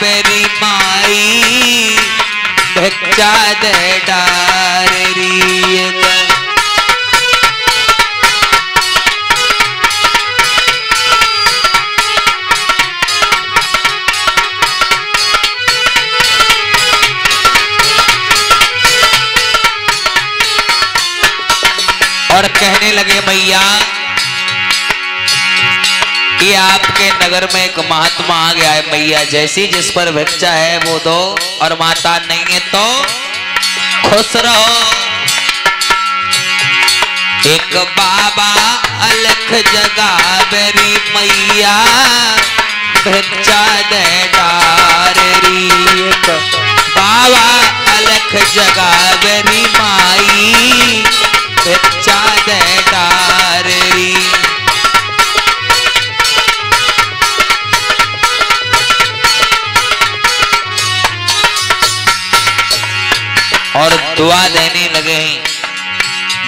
Berry माई भिक्षा दे डारी। और कहने लगे मैया ये आपके नगर में एक महात्मा आ गया है मैया, जैसी जिस पर भिक्षा है वो दो, और माता नहीं है तो खुश रहो। एक बाबा अलख जगावेरी मैया भिक्षा दे डारी। एक बाबा अलख जगावेरी माई भिक्षा दे डारी। और दुआ देने लगे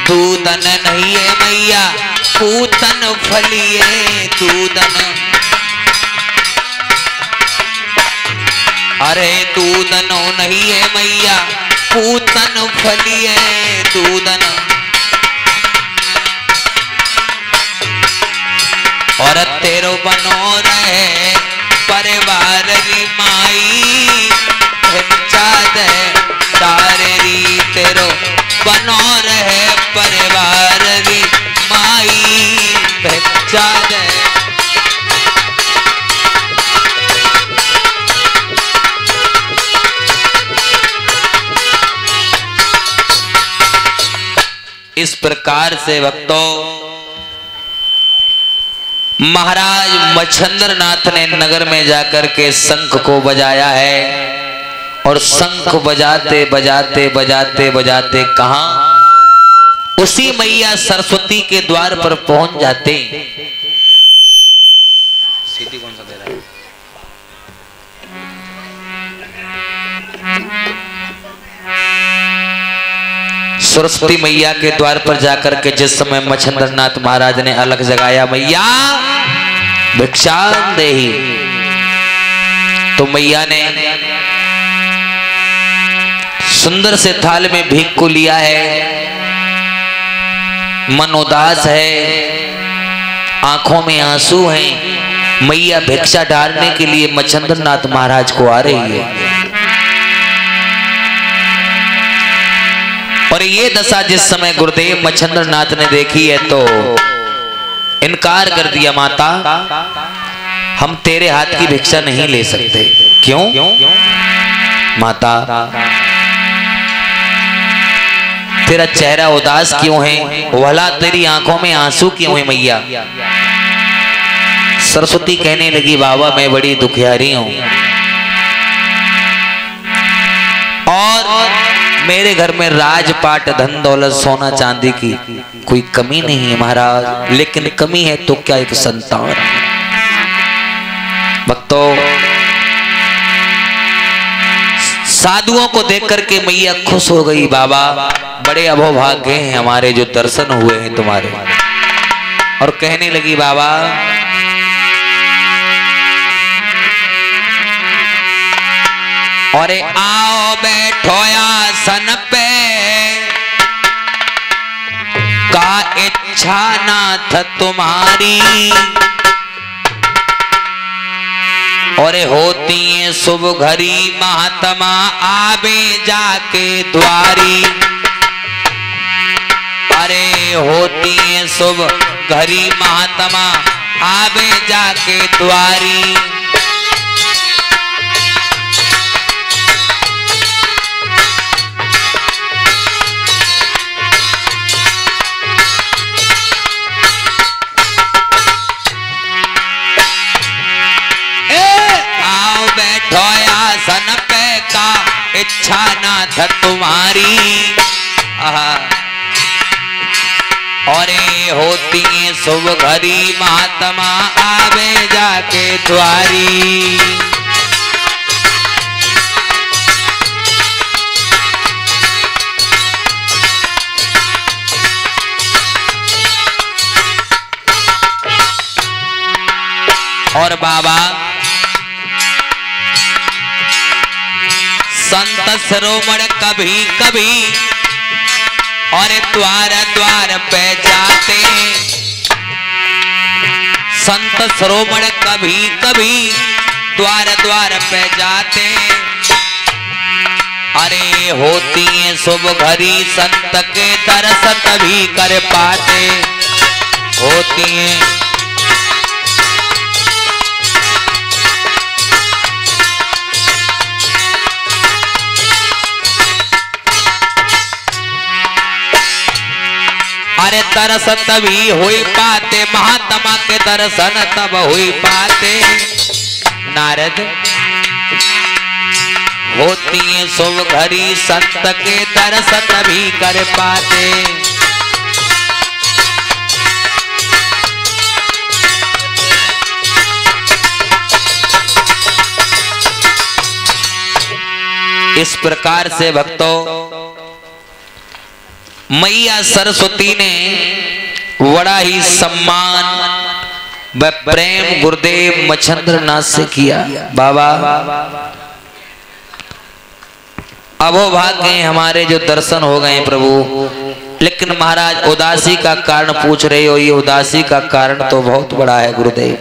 दूधन नहीं है मैया पूतन फलिए दूधन। अरे दूधनो नहीं है मैया पूतन फलिए दूधन। और तेरो बनो रहे परिवार की माई भिक्षा दे डारी। तेरो बनो रहे परिवार की माई भिक्षा दे। इस प्रकार से भक्तों महाराज मच्छंद्र नाथ ने नगर में जाकर के शंख को बजाया है, और शंख बजाते बजाते बजाते बजाते कहां उसी मैया सरस्वती के द्वार पर पहुंच जाते। सीधी कौन सा दे रहा है? सरस्वती मैया के द्वार पर जाकर के जिस समय मच्छंद्र नाथ महाराज ने अलग जगाया मैया भिक्षा देही, तो मैया ने सुंदर से थाल में भीख को लिया है। मन उदास है, आंखों में आंसू हैं। मैया भिक्षा डालने के लिए मच्छंद्र नाथ महाराज को आ रही है। और ये दशा जिस समय गुरुदेव मच्छंद्र नाथ ने देखी है तो इनकार कर दिया, माता हम तेरे हाथ की भिक्षा नहीं ले सकते। क्यों माता? तेरा चेहरा उदास क्यों है? भला तेरी आंखों में आंसू क्यों है मैया? सरस्वती कहने लगी बाबा मैं बड़ी दुखियारी हूं और मेरे घर में राजपाट धन दौलत सोना चांदी की कोई कमी नहीं है महाराज, लेकिन कमी है तो क्या एक संतान। भक्तों साधुओं को देख करके मैया खुश हो गई। बाबा बड़े अभोभाग्य हैं हमारे जो दर्शन हुए हैं तुम्हारे। और कहने लगी बाबा अरे आओ बैठो आसन पे का इच्छा नाथ तुम्हारी। और होती है शुभ घड़ी महात्मा आवे जाके द्वारी। अरे होती है शुभ घड़ी महात्मा आवे जाके द्वारी। आसन पे का इच्छा नाथ तुम्हारी। और होती शुभ घड़ी महात्मा आवे जाके द्वारी। और बाबा संत शिरोमणि कभी कभी और द्वार द्वार पे जाते, संत शिरोमणि कभी कभी द्वार द्वार पे जाते। अरे होती है शुभ घड़ी संत के दर्श तभी कर पाते, होती है अरे दर्श तभी हुई पाते, महात्मा के दर्शन तब हुई पाते। नारद होती है शुभ घड़ी संत के दर्श तभी कर पाते। इस प्रकार से भक्तों मैया सरस्वती ने बड़ा ही सम्मान व प्रेम गुरुदेव मच्छंद्र नाथ से किया। बाबा अभोभाग्य हमारे जो दर्शन हो गए प्रभु, लेकिन महाराज उदासी का कारण पूछ रहे हो, ये उदासी का कारण तो बहुत बड़ा है गुरुदेव।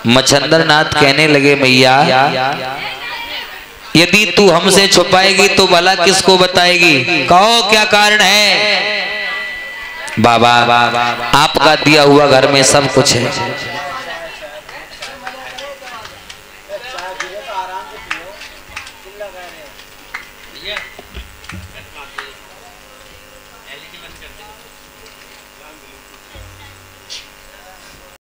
मच्छंद्र नाथ कहने लगे मैया यदि तू हमसे छुपाएगी तो भला किसको बताएगी, कहो क्या कारण है। बाबा आपका दिया हुआ घर में सब कुछ है,